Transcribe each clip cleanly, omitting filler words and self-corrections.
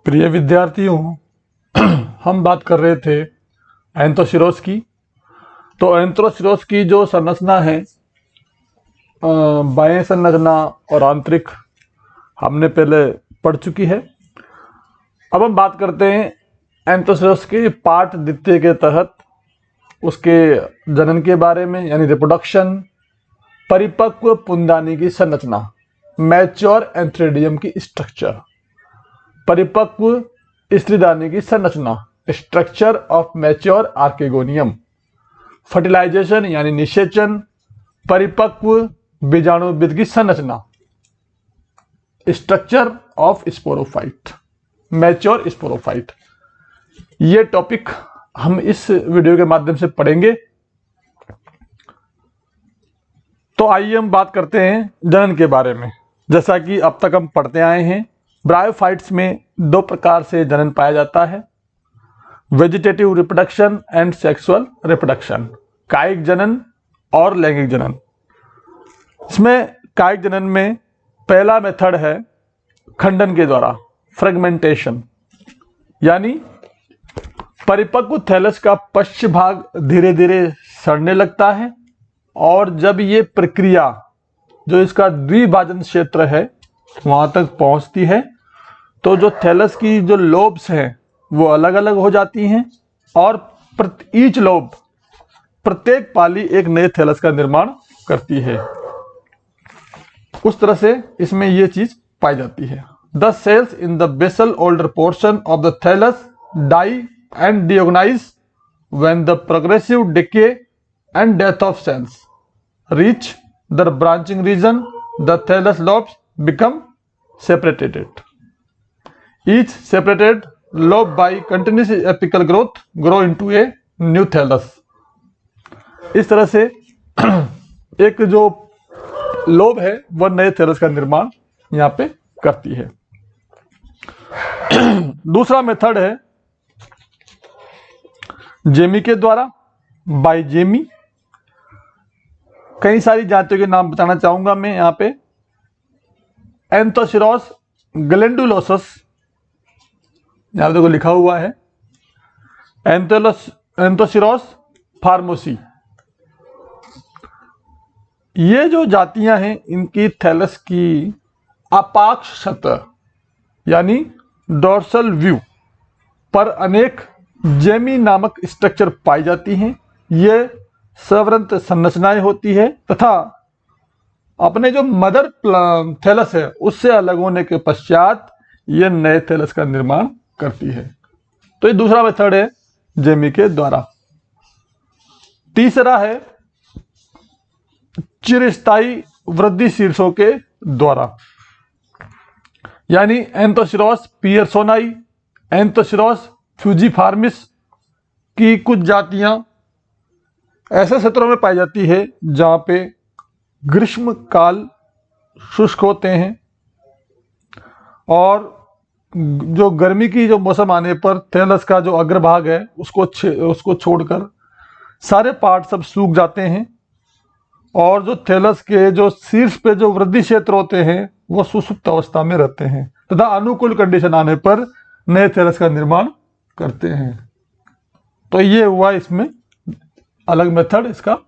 प्रिय विद्यार्थियों, हम बात कर रहे थे एंथोसिरोस की। तो एंथोसिरोस की जो संरचना है, बाह्य संरचना और आंतरिक, हमने पहले पढ़ चुकी है। अब हम बात करते हैं एंथोसिरोस के पाठ द्वितीय के तहत उसके जनन के बारे में, यानी रिप्रोडक्शन, परिपक्व पुंदानी की संरचना, मैच्योर एंथ्रेडियम की स्ट्रक्चर, परिपक्व स्त्रीदानी की संरचना, structure of mature archegonium, fertilisation यानी निषेचन, परिपक्व बीजाणुविद की संरचना, structure of sporophyte, mature sporophyte. ये टॉपिक हम इस वीडियो के माध्यम से पढ़ेंगे। तो आइए हम बात करते हैं जनन के बारे में। जैसा कि अब तक हम पढ़ते आए हैं, ब्रायोफाइट्स में दो प्रकार से जनन पाया जाता है, vegetative reproduction and sexual reproduction, कायिक जनन और लैंगिक जनन। इसमें कायिक जनन में पहला मेथड है खंडन के द्वारा, फ्रेगमेंटेशन, यानी परिपक्व थैलस का पश्च भाग धीरे धीरे सड़ने लगता है और जब ये प्रक्रिया जो इसका द्विभाजन क्षेत्र है वहां तक पहुंचती है तो जो थैलस की जो लोब्स हैं वो अलग अलग हो जाती हैं और ईच लोब, प्रत्येक पाली एक नए थैलस का निर्माण करती है। उस तरह से इसमें ये चीज पाई जाती है। The cells in the basal older portion of the thallus die and disorganize when the progressive decay and death of cells reach the branching region, the thallus lobes become separated. Each separated lobe by continuous apical growth grow into a new thallus. इस तरह से एक जो lobe है वह नए thallus का निर्माण यहाँ पे करती है। दूसरा मेथड है जेमी के द्वारा, बाइजेमी। कई सारी जातियों के नाम बताना चाहूंगा मैं यहाँ पे। एंथोसिरोस ग्लैंडुलोसस, यहाँ देखो लिखा हुआ है, एंथोसिरोस फार्मोसी। ये जो जातियां हैं इनकी थैलस की अपाक्ष सतह यानी डोर्सल व्यू पर अनेक जेमी नामक स्ट्रक्चर पाई जाती हैं। ये सवृंत संरचनाएं होती है तथा अपने जो मदर थैलस है उससे अलग होने के पश्चात ये नए थैलस का निर्माण करती है। तो ये दूसरा मेथड है जेमी के द्वारा। तीसरा है चिरस्थायी वृद्धि शीर्षों के द्वारा, यानी एंथोसिरोस पियर्सोनाई, एंथोसिरोस फ्यूजीफार्मिस की कुछ जातियां ऐसे क्षेत्रों में पाई जाती है जहां पे ग्रीष्म काल शुष्क होते हैं और जो गर्मी की जो मौसम आने पर थैलस का जो अग्रभाग है उसको छोड़कर सारे पार्ट सब सूख जाते हैं और जो थैलस के जो शीर्ष पे जो वृद्धि क्षेत्र होते हैं वो सुसुप्त अवस्था में रहते हैं तथा अनुकूल कंडीशन आने पर नए थैलस का निर्माण करते हैं। तो ये हुआ इसमें अलग मेथड इसका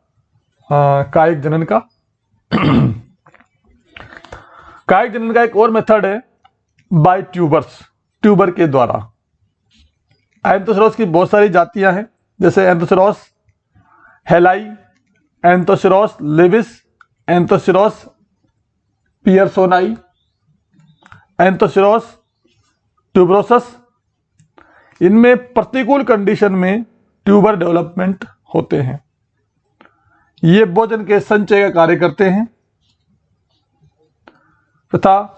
कायिक जनन का। कायिक जनन का एक और मेथड है बाय ट्यूबर्स, ट्यूबर के द्वारा। एंथोसिरोस की बहुत सारी जातियां हैं, जैसे Anthoceros hallii, Anthoceros laevis, Anthoceros pearsonii, Anthoceros tuberosus. इनमें प्रतिकूल कंडीशन में ट्यूबर डेवलपमेंट होते हैं। ये भोजन के संचय का कार्य करते हैं तथा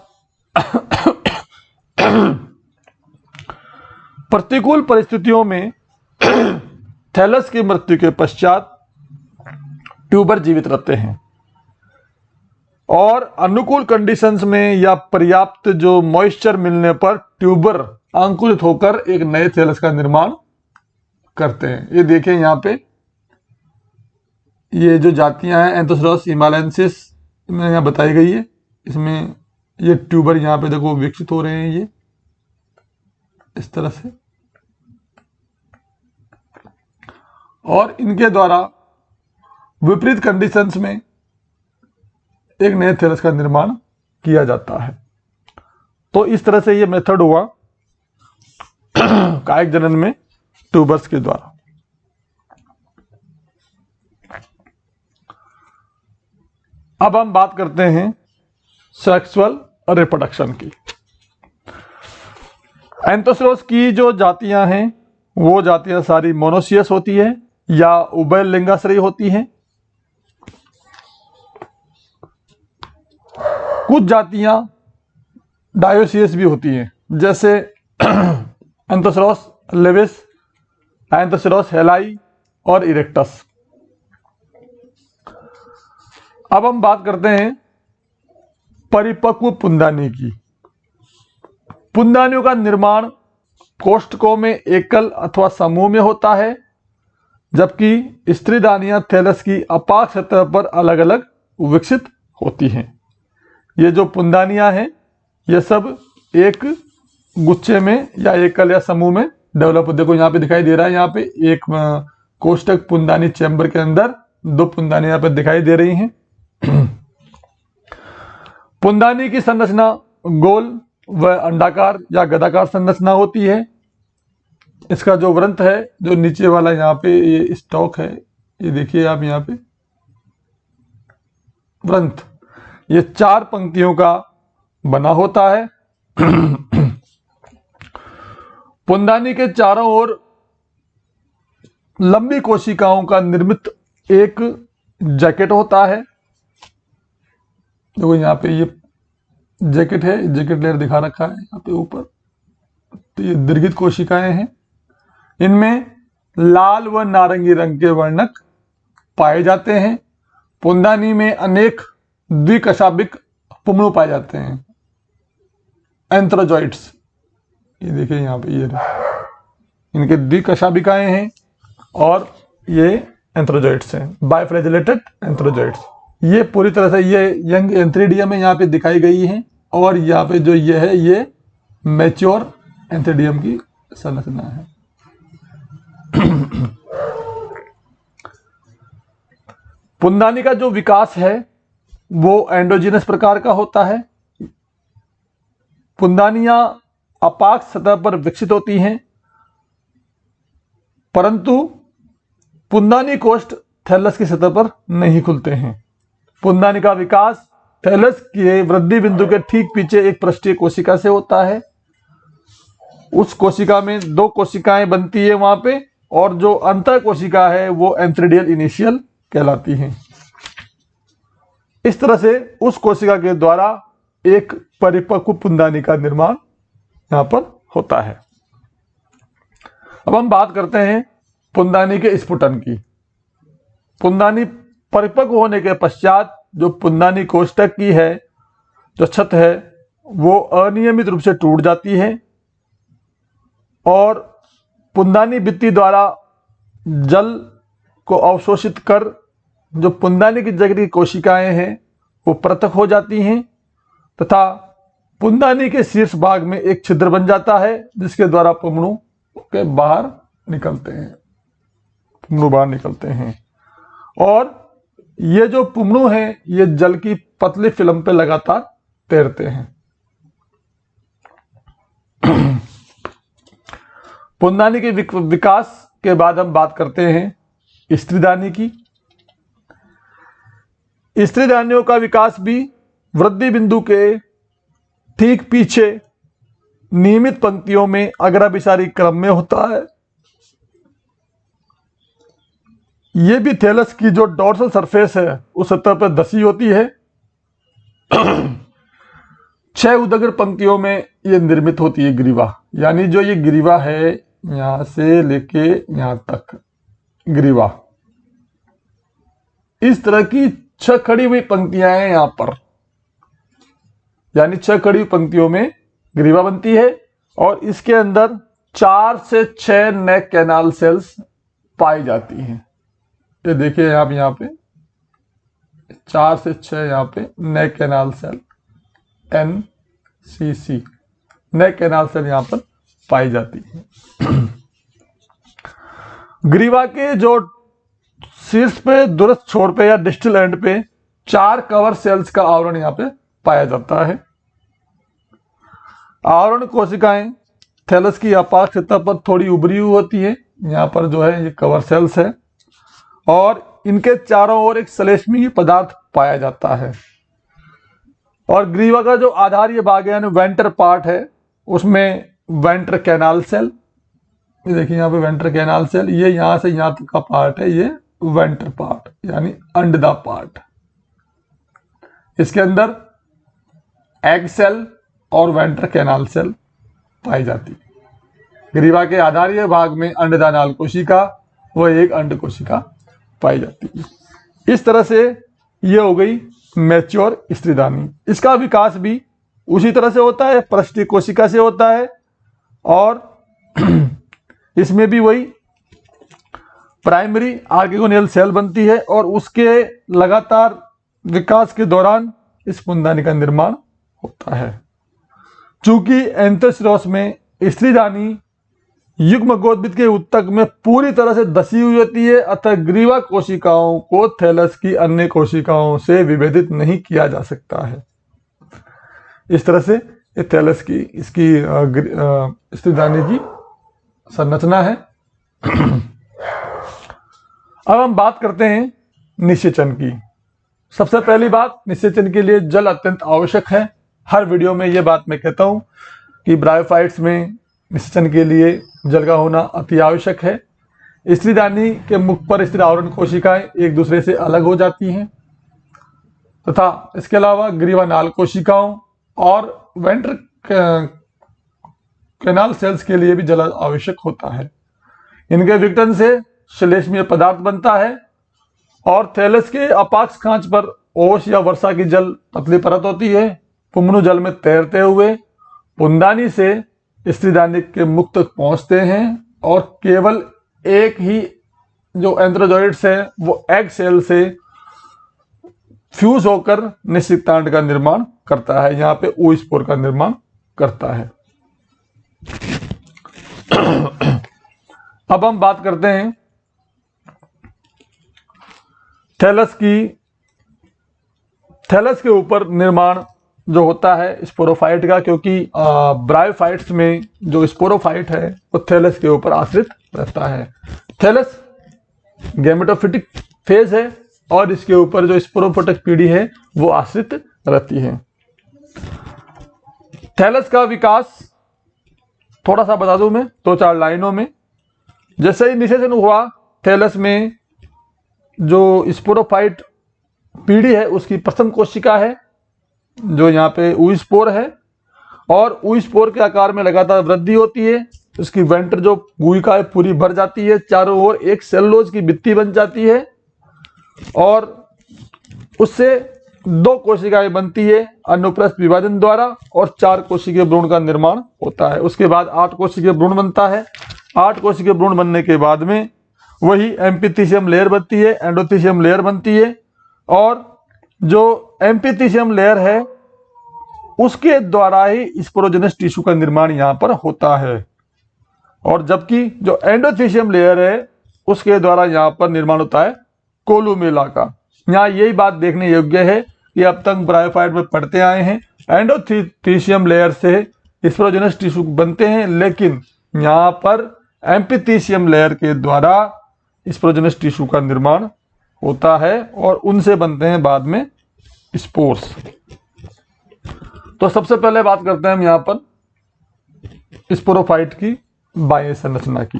प्रतिकूल परिस्थितियों में थैलस की मृत्यु के पश्चात ट्यूबर जीवित रहते हैं और अनुकूल कंडीशंस में या पर्याप्त जो मॉइस्चर मिलने पर ट्यूबर अंकुरित होकर एक नए थैलस का निर्माण करते हैं। ये देखें यहाँ पे ये जो जातियां हैं एंथोसिरोस हिमालयंसिस में यहाँ बताई गई है। इसमें ये ट्यूबर यहाँ पे देखो विकसित हो रहे हैं। इस तरह से, और इनके द्वारा विपरीत कंडीशंस में एक नए थैलस का निर्माण किया जाता है। तो इस तरह से ये मेथड हुआ कायिक जनन में ट्यूबर्स के द्वारा। अब हम बात करते हैं सेक्सुअल रिप्रोडक्शन की। एंथोसेरोस की जो जातियां हैं वो जातियां सारी मोनोसियस होती है या उभयलिंगाश्रयी होती हैं। कुछ जातियां डायोसियस भी होती हैं, जैसे एंथोसेरोस लेविस, एंथोसेरोस हेलाई और इरेक्टस। अब हम बात करते हैं परिपक्व पुंदानी की। पुंदानियों का निर्माण कोष्ठकों में एकल अथवा समूह में होता है, जबकि स्त्रीदानियां थैलस की अपाक सतह पर अलग अलग विकसित होती हैं। ये जो पुंदानियां हैं ये सब एक गुच्छे में या एकल या समूह में डेवलप। देखो यहाँ पे दिखाई दे रहा है, यहाँ पे एक कोष्ठक पुंदानी चैम्बर के अंदर दो पुंदानी यहाँ पे दिखाई दे रही हैं। पुंदानी की संरचना गोल व अंडाकार या गदाकार संरचना होती है। इसका जो व्रंत है, जो नीचे वाला यहाँ पे ये स्टॉक है, ये देखिए आप यहाँ पे व्रंत, ये 4 पंक्तियों का बना होता है। पुंदानी के चारों ओर लंबी कोशिकाओं का निर्मित एक जैकेट होता है। देखो यहाँ पे ये जैकेट है, जैकेट लेयर दिखा रखा है यहाँ पे ऊपर। तो ये दीर्घित कोशिकाएं हैं, इनमें लाल व नारंगी रंग के वर्णक पाए जाते हैं। पुंदानी में अनेक द्विकशाभिक पुमड़ू पाए जाते हैं, एंथ्रोजॉइड्स। ये देखिए यहाँ पे ये इनके द्विकशाभिकाएं हैं और ये एंथ्रोजॉइड्स हैं, बाइफ्लैजेलेटेड एंथ्रोजॉइड्स। ये पूरी तरह से ये यंग एंथ्रीडियम में यहाँ पे दिखाई गई है, और यहाँ पे जो ये है ये मैच्योर एंथ्रीडियम की संरचना है। पुंदानी का जो विकास है वो एंडोजीनस प्रकार का होता है। पुंदानियां अपाक सतह पर विकसित होती हैं, परंतु पुंदानी कोष्ठ थैलस की सतह पर नहीं खुलते हैं। पुंदानी का विकास थैलस के वृद्धि बिंदु के ठीक पीछे एक पृष्ठीय कोशिका से होता है। उस कोशिका में 2 कोशिकाएं बनती है वहां पे, और जो अंतर कोशिका है वो एंथ्रीडियल इनिशियल कहलाती है। इस तरह से उस कोशिका के द्वारा एक परिपक्व पुंदानी का निर्माण यहां पर होता है। अब हम बात करते हैं पुंदानी के स्फुटन की। पुंदानी परिपक्व होने के पश्चात जो पुंदानी कोष्ठक की है जो छत है वो अनियमित रूप से टूट जाती है, और पुंदानी भित्ति द्वारा जल को अवशोषित कर जो पुंदानी की जगह की कोशिकाएं हैं वो पृथक हो जाती हैं, तथा पुंदानी के शीर्ष भाग में एक छिद्र बन जाता है जिसके द्वारा पुमड़ू के बाहर निकलते हैं, पुमड़ू बाहर निकलते हैं। और ये जो पुमड़ू हैं ये जल की पतली फिल्म पे लगातार तैरते हैं। पुंदानी के विकास के बाद हम बात करते हैं स्त्रीदानी की। स्त्रीदानियों का विकास भी वृद्धि बिंदु के ठीक पीछे नियमित पंक्तियों में अग्राभिसारी क्रम में होता है। यह भी थैलस की जो डोर्सल सरफेस है उस सतह पर धसी होती है। 6 उदग्र पंक्तियों में यह निर्मित होती है ग्रीवा, यानी जो ये ग्रीवा है यहां से लेके यहां तक ग्रीवा, इस तरह की 6 खड़ी हुई पंक्तियां हैं यहां पर, यानी 6 खड़ी हुई पंक्तियों में ग्रीवा बनती है, और इसके अंदर 4 से 6 नेक कैनाल सेल्स पाई जाती हैं। ये देखिए आप यहाँ पे 4 से 6 यहाँ पे नेक कैनाल सेल NCC नेक कैनाल सेल यहाँ पर पाई जाती है। ग्रीवा के जो शीर्ष पे, दूरस्थ छोर पे या डिस्टल एंड पे 4 कवर सेल्स का आवरण यहाँ पे पाया जाता है। आवरण कोशिकाएं थैलस की अपाक्ष सतह पर थोड़ी उभरी हुई होती है। यहाँ पर जो है ये कवर सेल्स है और इनके चारों ओर एक श्लेष्मीय पदार्थ पाया जाता है। और ग्रीवा का जो आधारीय भाग है यानी वेंटर पार्ट है, उसमें वेंटर कैनाल सेल, ये देखिए यहाँ पे वेंटर कैनाल सेल, ये यहाँ से यहाँ तक का पार्ट है, ये वेंटर पार्ट यानी अंडा पार्ट। इसके अंदर एग सेल और वेंटर कैनाल सेल पाई जाती है। ग्रीवा के आधारीय भाग में अंडदानाल कोशिका व एक अंड कोशिका पाई जाती है। इस तरह से ये हो गई मैच्योर स्त्रीदानी। इसका विकास भी उसी तरह से होता है, पृष्ठीय कोशिका से होता है और इसमें भी वही प्राइमरी आर्गेगोनियल सेल बनती है और उसके लगातार विकास के दौरान इस पुंदानी का निर्माण होता है। चूंकि एंथोसिरोस में स्त्रीदानी युग्म गोदबिद के उत्तक में पूरी तरह से धसी हुई होती है, अतः ग्रीवा कोशिकाओं को थैलस की अन्य कोशिकाओं से विभेदित नहीं किया जा सकता है। इस तरह से ये थैलस की इसकी स्त्रीदानी की संरचना है। अब हम बात करते हैं निषेचन की। सबसे पहली बात, निषेचन के लिए जल अत्यंत आवश्यक है। हर वीडियो में ये बात मैं कहता हूं कि ब्रायोफाइट्स में निषेचन के लिए जल का होना अति आवश्यक है। स्त्रीदानी के मुख पर स्थित आवरण कोशिकाएं एक दूसरे से अलग हो जाती हैं तथा इसके अलावा ग्रीवा नाल कोशिकाओं और वेंटर कैनाल सेल्स के लिए भी जल आवश्यक होता है। इनके विघटन से श्लेष्मीय पदार्थ बनता है और थैलस के अपाक्ष खांच पर ओस या वर्षा की जल पतली परत होती है। पुंगनु जल में तैरते हुए पुंदानी से स्त्रीदानी के मुख तक पहुंचते हैं और केवल एक ही जो एंथ्रोजोइड्स है वो एग सेल से फ्यूज होकर निषिक्तांड का निर्माण करता है, यहाँ पे oospore का निर्माण करता है। अब हम बात करते हैं थैलस के ऊपर निर्माण जो होता है स्पोरोफाइट का, क्योंकि ब्रायोफाइट्स में जो स्पोरोफाइट है वो थैलस के ऊपर आश्रित रहता है। थैलस गैमेटोफिटिक फेज है और इसके ऊपर जो स्पोरोफोटिक पीढ़ी है वो आश्रित रहती है। थैलस का विकास थोड़ा सा बता दूं मैं 2-4 लाइनों में। जैसे ही निषेचन हुआ, थैलस में जो स्पोरोफाइट पीढ़ी है उसकी प्रथम कोशिका है जो यहाँ पे oospore है और oospore के आकार में लगातार वृद्धि होती है। उसकी वेंटर जो गुहिका है पूरी भर जाती है, चारों ओर एक सेलुलोज की भित्ति बन जाती है और उससे 2 कोशिकाएं बनती है अनुप्रस्थ विभाजन द्वारा और 4 कोशिकीय भ्रूण का निर्माण होता है। उसके बाद 8 कोशिकीय भ्रूण बनता है। 8 कोशिकीय भ्रूण बनने के बाद में वही एम्पिथीशियम लेयर बनती है, एंडोथीशियम लेयर बनती है और जो एम्पिथीशियम लेयर है उसके द्वारा ही स्पोरोजेनस टिश्यू का निर्माण यहाँ पर होता है और जबकि जो एंडोथीशियम लेयर है उसके द्वारा यहाँ पर निर्माण होता है कोलुमेला का। यहाँ यही बात देखने योग्य है कि अब तक ब्रायोफाइट में पढ़ते आए हैं एंडोथीशियम लेयर से स्पोरोजेनस टिश्यू बनते हैं, लेकिन यहाँ पर एम्पिथीशियम लेयर के द्वारा स्पोरोजेनस टिश्यू का निर्माण होता है और उनसे बनते हैं बाद में स्पोर्स। तो सबसे पहले बात करते हैं हम यहाँ पर स्पोरोफाइट की बाह्य संरचना की।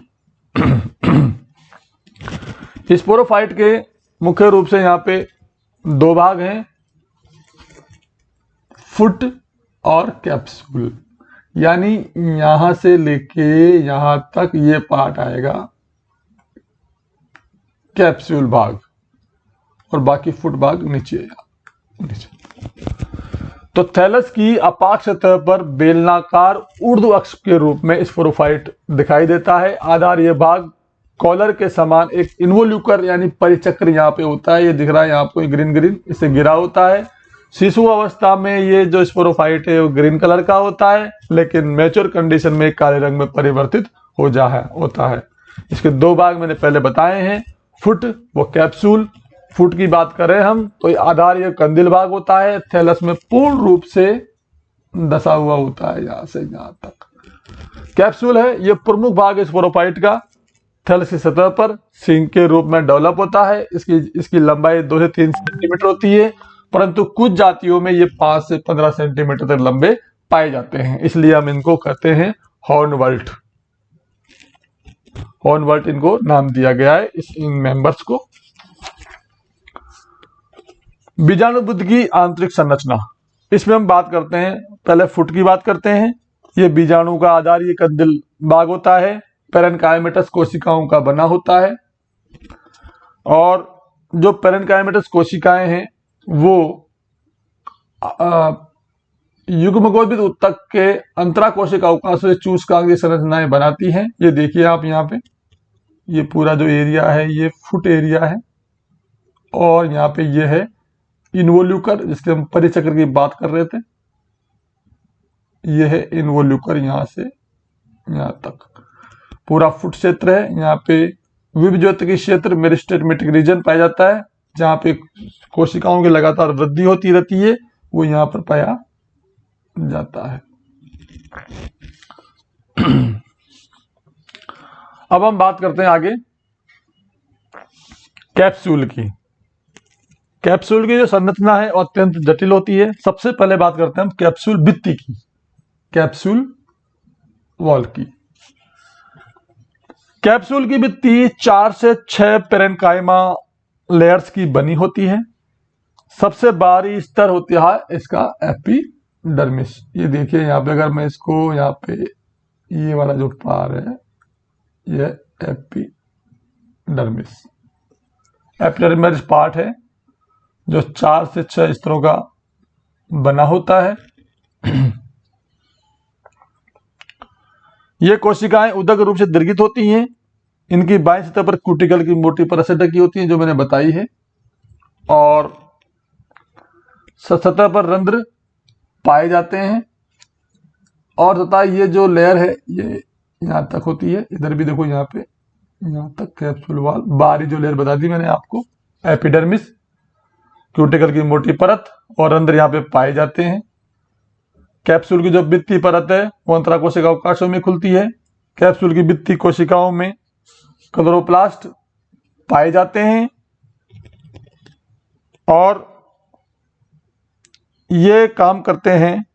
स्पोरोफाइट के मुख्य रूप से यहाँ पे 2 भाग हैं, फुट और कैप्सूल, यानी यहां से लेके यहां तक ये पार्ट आएगा कैप्सूल भाग और बाकी फुट भाग नीचे। तो थैलस की अपाक्ष सतह पर बेलनाकार ऊर्ध्व अक्ष के रूप में स्पोरोफाइट दिखाई देता है। आधारीय भाग कॉलर के समान एक इन्वोल्यूकर यानी परिचक्र यहाँ पे होता है, ये दिख रहा है आपको ग्रीन ग्रीन, इससे घिरा होता है। शिशु अवस्था में ये जो स्पोरोफाइट है वो ग्रीन कलर का होता है, लेकिन मैच्योर कंडीशन में काले रंग में परिवर्तित होता है। इसके दो भाग मैंने पहले बताए हैं, फुट व कैप्सूल। फुट की बात करें हम तो आधार ये कंदिल भाग होता है, थैलस में पूर्ण रूप से दसा हुआ होता है यहां से यहां तक। कैप्सूल है ये प्रमुख भाग है स्पोरोफाइट का, थैलस की सतह पर सिंग के रूप में डेवलप होता है। इसकी लंबाई 2 से 3 सेंटीमीटर होती है, परंतु कुछ जातियों में ये 5 से 15 सेंटीमीटर तक लंबे पाए जाते हैं, इसलिए हम इनको कहते हैं हॉर्नवल्ट। हॉर्नवल्ट इनको नाम दिया गया है इन मेंबर्स को। बीजाणुबुद्ध की आंतरिक संरचना, इसमें हम बात करते हैं, पहले फुट की बात करते हैं। ये बीजाणु का आधार ये कंदिल भाग होता है, पेरेन्काइमेटस कोशिकाओं का बना होता है, और जो पेरेन्काइमेटस कोशिकाएं हैं वो युग्मकोशित ऊतक के अंतरा कोशिका अवकाश से चूसकांक की संरचनाएं बनाती हैं। ये देखिए आप यहाँ पे, ये पूरा जो एरिया है ये फुट एरिया है, और यहाँ पे ये है इन्वोल्यूकर जिसके हम परिचक्र की बात कर रहे थे। ये है इन्वोल्यूकर, यहां से यहां तक पूरा फुट क्षेत्र है। यहाँ पे विभज्योतिकी क्षेत्र मेरिस्टेमेटिक रीजन पाया जाता है, जहां पे कोशिकाओं की लगातार वृद्धि होती रहती है, वो यहाँ पर पाया जाता है। अब हम बात करते हैं आगे कैप्सूल की। कैप्सूल की जो संरचना है अत्यंत जटिल होती है। सबसे पहले बात करते हैं हम कैप्सूल भित्ति की, कैप्सूल वॉल की। कैप्सूल की भित्ति 4 से 6 पेरेन्काइमा लेयर्स की बनी होती है। सबसे बाहरी स्तर होती है इसका एपिडर्मिस। ये देखिए यहाँ पे, अगर मैं इसको यहाँ पे ये वाला जो पार है ये एपिडर्मिस, एपिडर्मिस पार्ट है जो 4 से 6 स्तरों का बना होता है। ये कोशिकाएं उदक रूप से दीर्घित होती हैं। इनकी बाईं सतह पर क्यूटिकल की मोटी परत से ढकी होती है जो मैंने बताई है, और सतह पर रंध्र पाए जाते हैं, और तथा ये जो लेयर है ये यहां तक होती है। इधर भी देखो यहाँ पे, यहां तक कैप्सूल वॉल। बाहरी जो लेयर बता दी मैंने आपको एपिडर्मिस, क्यूटिकल की मोटी परत और रंध्र यहाँ पे पाए जाते हैं। कैप्सूल की जो भित्ति परत है वो अंतरा कोशिका अवकाशों में खुलती है। कैप्सूल की भित्ति कोशिकाओं में क्लोरोप्लास्ट पाए जाते हैं, और ये काम करते हैं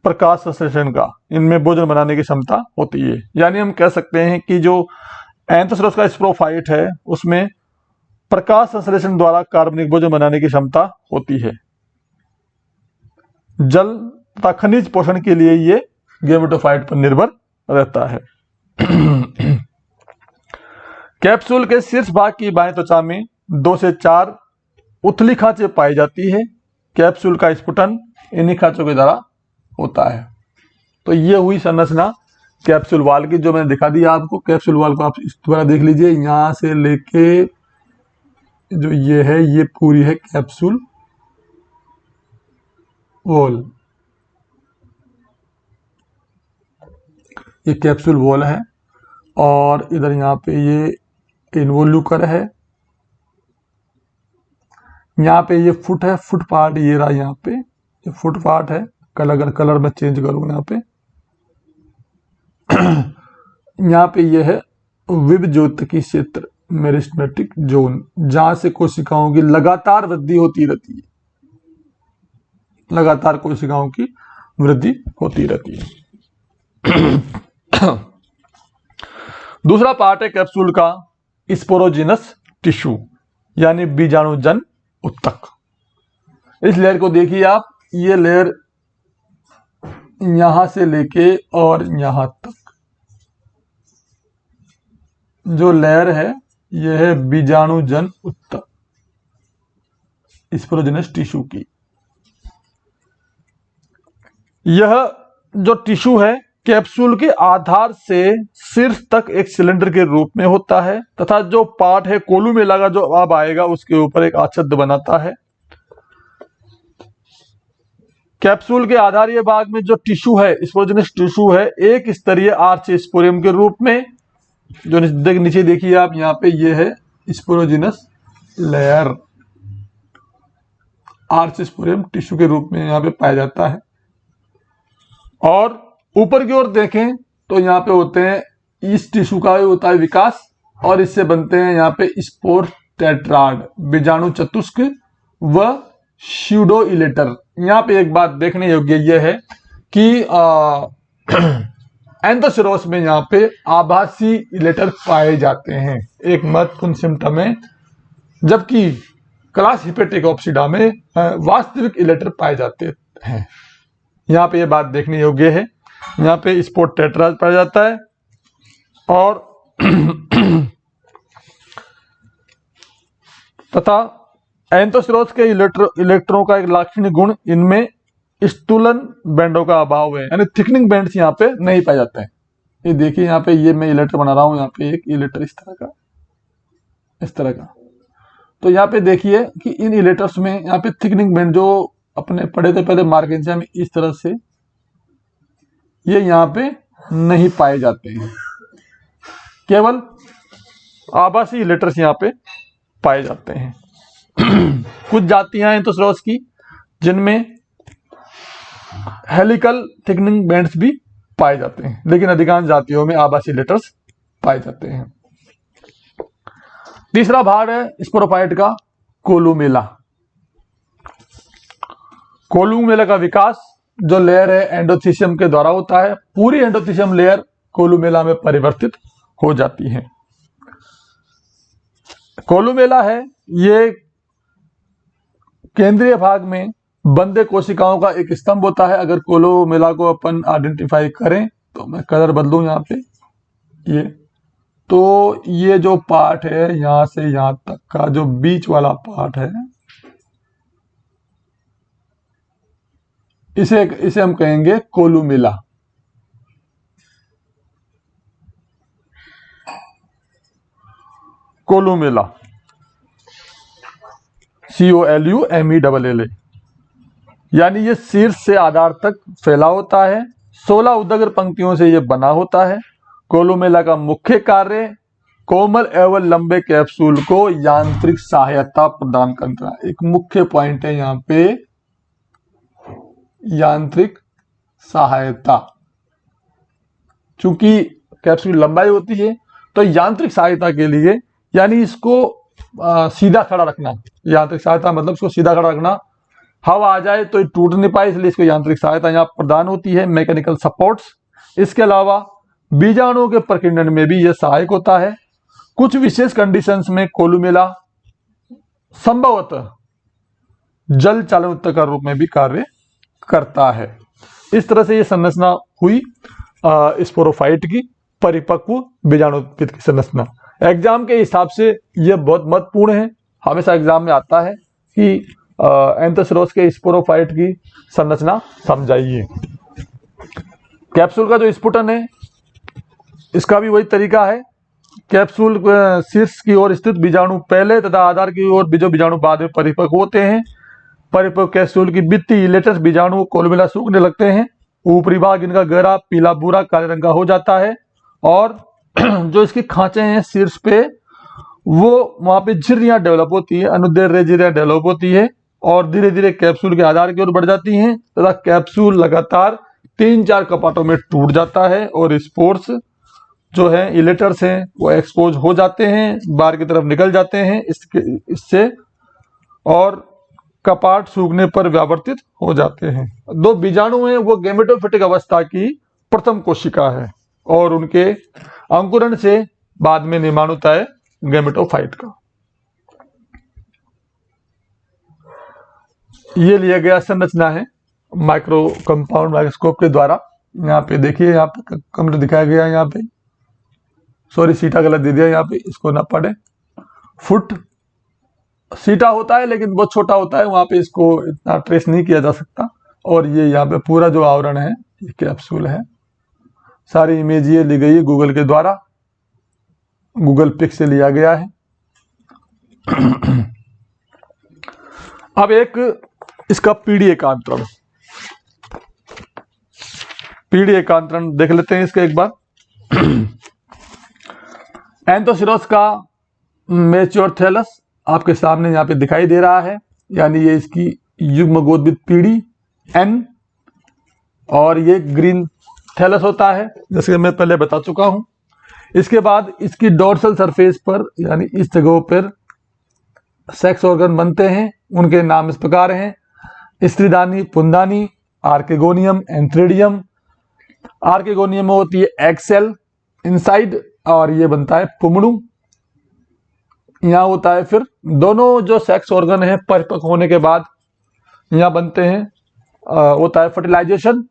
प्रकाश संश्लेषण का। इनमें भोजन बनाने की क्षमता होती है। यानी हम कह सकते हैं कि जो एंथोसरस का स्पोरोफाइट है उसमें प्रकाश संश्लेषण द्वारा कार्बनिक भोजन बनाने की क्षमता होती है। जल तथा खनिज पोषण के लिए ये गैमेटोफाइट पर निर्भर रहता है। कैप्सूल के शीर्ष भाग की बाएं त्वचा में 2 से 4 उथली खांचे पाई जाती है। कैप्सूल का स्फुटन इन्हीं खांचों के द्वारा होता है। तो ये हुई संरचना कैप्सूल वॉल की, जो मैंने दिखा दिया आपको। कैप्सूल वॉल को आप इस द्वारा देख लीजिए, यहां से लेके जो ये है ये पूरी है कैप्सूल वॉल। ये कैप्सूल वॉल है, और इधर यहाँ पे ये इन्वोल्यूकर है, यहाँ पे ये फुट है, फुट पार्ट ये रहा, यहाँ पे ये फुट पार्ट है। अगर कलर में चेंज करूँ यहाँ पे यहाँ पे ये है विभज्योतिकी क्षेत्र मेरिस्टेमेटिक जोन, जहां से कोशिकाओं की लगातार वृद्धि होती रहती है, लगातार कोशिकाओं की वृद्धि होती रहती है। दूसरा पार्ट है कैप्सूल का स्पोरोजिनस टिश्यू, यानी बीजाणुजन ऊतक। इस लेयर को देखिए आप, ये लेयर यहां से लेके और यहां तक जो लेयर है यह है बीजाणुजन ऊतक, स्पोरोजिनस टिश्यू की। यह जो टिश्यू है कैप्सूल के आधार से शीर्ष तक एक सिलेंडर के रूप में होता है, तथा जो पार्ट है कोलुमेला का जो अब आएगा उसके ऊपर एक आच्छादन बनाता है। कैप्सूल के आधारीय भाग में जो टिश्यू है, स्पोरोजिनस टिश्यू है, एक स्तरीय आर्च स्पोरियम के रूप में, जो नीचे देखिए आप यहाँ पे, ये है स्पोरोजिनस लेयर, आर्च स्पोरियम टिश्यू के रूप में यहाँ पे पाया जाता है। और ऊपर की ओर देखें तो यहाँ पे होते हैं, इस टिश्यू का होता है विकास, और इससे बनते हैं यहाँ पे स्पोर टेट्राड, बीजाणु चतुष्क व स्यूडो इलेटर। यहाँ पे एक बात देखने योग्य यह है कि एंथोसिरोस में यहाँ पे आभासी इलेटर पाए जाते हैं, एक महत्वपूर्ण सिम्टम है, जबकि क्लास हिपेटिकोप्सिडा में वास्तविक इलेटर पाए जाते हैं। यहाँ पे ये बात देखने योग्य है, यहाँ पे स्पोर टेट्राड पाया जाता है, और तथा एंथोसिरोस के इलेक्ट्रों का एक लाक्षणिक गुण, इनमें स्टूलन बैंडों का अभाव है, यानी थिकनिंग बैंड्स यहाँ पे नहीं पाए जाते हैं। ये देखिए यहाँ पे, ये मैं इलेक्टर बना रहा हूं, यहाँ पे एक इलेक्टर इस तरह का। तो यहाँ पे देखिए कि इन इलेक्टर्स में यहाँ पे थिकनिंग बैंड जो अपने पढ़े थे पहले मार्केंसिया में, इस तरह से ये यहाँ पे नहीं पाए जाते हैं, केवल आभासी इलेक्टर्स यहाँ पे पाए जाते हैं। कुछ जातियां हैं एंथोसिरोस की जिनमें हेलिकल थिकनिंग बैंड्स भी पाए जाते हैं, लेकिन अधिकांश जातियों में आभासी लेटर्स पाए जाते हैं। तीसरा भाग है स्पोरोफाइट का कोलुमेला। कोलुमेला का विकास जो लेयर है एंडोथीसियम के द्वारा होता है। पूरी एंडोथीसियम लेयर कोलुमेला में परिवर्तित हो जाती है। कोलुमेला है, ये केंद्रीय भाग में बंदे कोशिकाओं का एक स्तंभ होता है। अगर कोलुमेला को अपन आइडेंटिफाई करें तो मैं कलर बदलूं यहाँ पे, ये जो पार्ट है यहां से यहां तक का जो बीच वाला पार्ट है, इसे हम कहेंगे कोलुमेला। कोलुमेला COLUMELLA, यानी ये शीर्ष से आधार तक फैला होता है। 16 उदग्र पंक्तियों से यह बना होता है। कोलुमेला का मुख्य कार्य कोमल एवं लंबे कैप्सूल को यांत्रिक सहायता प्रदान करना। एक मुख्य पॉइंट है यहाँ पे, यांत्रिक सहायता। चूंकि कैप्सूल लंबाई होती है तो यांत्रिक सहायता के लिए, यानी इसको सीधा खड़ा रखना, यांत्रिक सहायता मतलब इसको सीधा खड़ा रखना, हवा आ जाए तो ये टूट नहीं पाए, इसलिए इसको यांत्रिक सहायता यहाँ प्रदान होती है, मैकेनिकल सपोर्ट्स। इसके अलावा बीजाणुओं के प्रकीर्णन में भी यह सहायक होता है। कुछ विशेष कंडीशंस में कोलुमेला संभवतः जल चालन उत्तक का रूप में भी कार्य करता है। इस तरह से यह संरचना हुई स्पोरोफाइट की, परिपक्व बीजाणुपित की संरचना। एग्जाम के हिसाब से यह बहुत महत्वपूर्ण है। हमेशा एग्जाम में आता है कि एंथोसिरोस के स्पोरोफाइट की संरचना समझाइए। कैप्सूल का जो स्फुटन है, इसका भी वही तरीका है। कैप्सूल शीर्ष की ओर स्थित बीजाणु पहले तथा आधार की ओर जो बीजाणु बाद में परिपक्व होते हैं। परिपक्व कैप्सूल की भित्ति लेटेस्ट बीजाणु कोलुमेला सूखने लगते हैं। ऊपरी भाग इनका गहरा पीला भूरा काले रंग का हो जाता है, और जो इसकी खांचे हैं शीर्ष पे, वो वहां पे झिर्रियां डेवलप होती है, अनुदैर्ध्य झिर्रियां डेवलप होती है, और धीरे धीरे कैप्सूल के आधार की ओर बढ़ जाती हैं तथा कैप्सूल लगातार 3-4 कपाटों में टूट जाता है, और स्पोर्स जो है, इलेटर्स हैं, वो एक्सपोज हो जाते हैं, बाहर की तरफ निकल जाते हैं इससे, और कपाट सूखने पर व्यावर्तित हो जाते हैं। दो बीजाणु हैं, वो गैमेटोफिटिक अवस्था की प्रथम कोशिका है, और उनके अंकुरण से बाद में निर्माण होता है गैमेटोफाइट का। ये लिया गया संरचना है माइक्रो कंपाउंड माइक्रोस्कोप के द्वारा। यहाँ पे देखिए, यहाँ पे कमर दिखाया गया है, यहाँ पे सॉरी सीटा गलत दे दिया, यहाँ पे इसको ना पढ़े। फुट सीटा होता है लेकिन बहुत छोटा होता है, वहां पे इसको इतना ट्रेस नहीं किया जा सकता। और ये यहाँ पे पूरा जो आवरण है, ये कैप्सूल है। सारी इमेज ये ली गई है गूगल के द्वारा, गूगल पिक से लिया गया है। अब एक इसका पीडीए का अंतरण, पीढ़ी एकांतरण देख लेते हैं इसका एक बार। एंथोसिरोस का मैच्योर थैलस आपके सामने यहाँ पे दिखाई दे रहा है, यानी ये इसकी युग्मगोत्भित पीढ़ी एन, और ये ग्रीन थैलस होता है जैसे मैं पहले बता चुका हूं। इसके बाद इसकी डोर्सल सरफेस पर यानी इस जगहों पर सेक्स ऑर्गन बनते हैं, उनके नाम इस प्रकार हैं: स्त्रीदानी, पुंदानी, आर्केगोनियम, एंथ्रेडियम। आर्केगोनियम में होती है एग सेल इनसाइड, और ये बनता है पुमड़ू। यहाँ होता है फिर दोनों जो सेक्स ऑर्गन है परिपक्व होने के बाद यहाँ बनते हैं, होता है फर्टिलाइजेशन,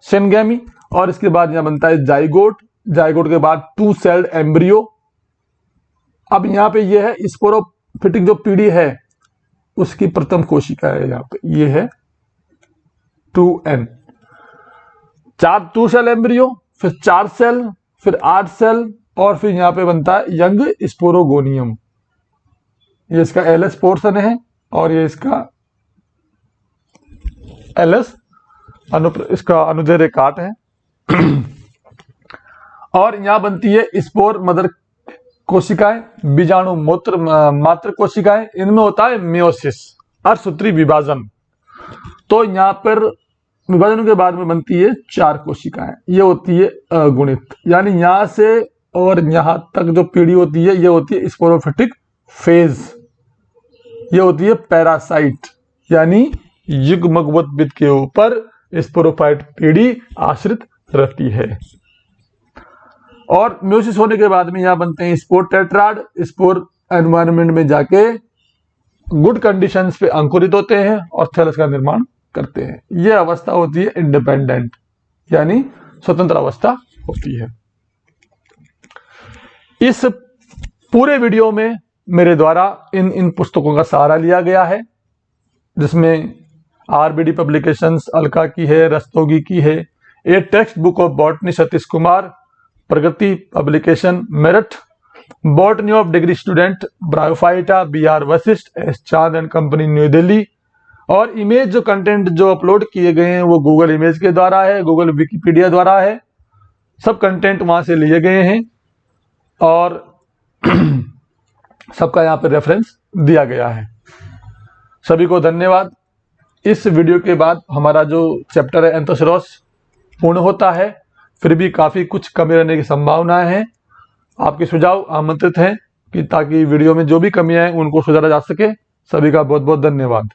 सिनगेमी, और इसके बाद यहाँ बनता है जाइगोट। जाइगोट के बाद 2 सेल्ड एम्ब्रियो। अब यहाँ पे ये है स्पोरोफिटिक जो पीढ़ी है उसकी प्रथम कोशिका है, यहाँ पे ये है 2N। 2 सेल एम्ब्रियो, फिर 4 सेल, फिर 8 सेल, और फिर यहाँ पे बनता है यंग स्पोरोगोनियम। ये इसका एलएस पोर्शन है और ये इसका एलएस इसका अनुदैर्ध्य काट है। और यहां बनती है स्पोर मदर कोशिकाएं, बीजाणु मूत्र मात्र कोशिकाएं। इनमें होता है मियोसिस, अर्धसूत्री विभाजन। तो यहां पर विभाजन के बाद में बनती है 4 कोशिकाएं, ये होती है अगुणित, यानी यहां से और यहां तक जो पीढ़ी होती है ये होती है स्पोरोफिटिक फेज। ये होती है पैरासाइट, यानी युग्मगोत्भित के ऊपर स्पोरोफाइट पीढ़ी आश्रित रहती है। और म्यूसिस होने के बाद में यहां बनते हैं स्पोर टेट्राड। स्पोर एनवायरनमेंट में जाके गुड कंडीशंस पे अंकुरित होते हैं और थैलस का निर्माण करते हैं। यह अवस्था होती है इंडिपेंडेंट, यानी स्वतंत्र अवस्था होती है। इस पूरे वीडियो में मेरे द्वारा इन पुस्तकों का सहारा लिया गया है, जिसमें आरबीडी पब्लिकेशंस अलका की है, रस्तोगी की है, ए text book of botany Satish Kumar, Pragati publication Meerut, botany of degree student bryophyta BR Vashishtha, S चांद एंड कंपनी न्यू दिल्ली। और इमेज जो कंटेंट जो अपलोड किए गए हैं वो गूगल इमेज के द्वारा है, गूगल विकिपीडिया द्वारा है, सब कंटेंट वहां से लिए गए हैं और सबका यहाँ पे रेफरेंस दिया गया है। सभी को धन्यवाद। इस वीडियो के बाद हमारा जो चैप्टर है एंथोसिरोस पूर्ण होता है, फिर भी काफ़ी कुछ कमी रहने की संभावनाएं हैं। आपके सुझाव आमंत्रित हैं कि ताकि वीडियो में जो भी कमियां हैं उनको सुधारा जा सके। सभी का बहुत बहुत धन्यवाद।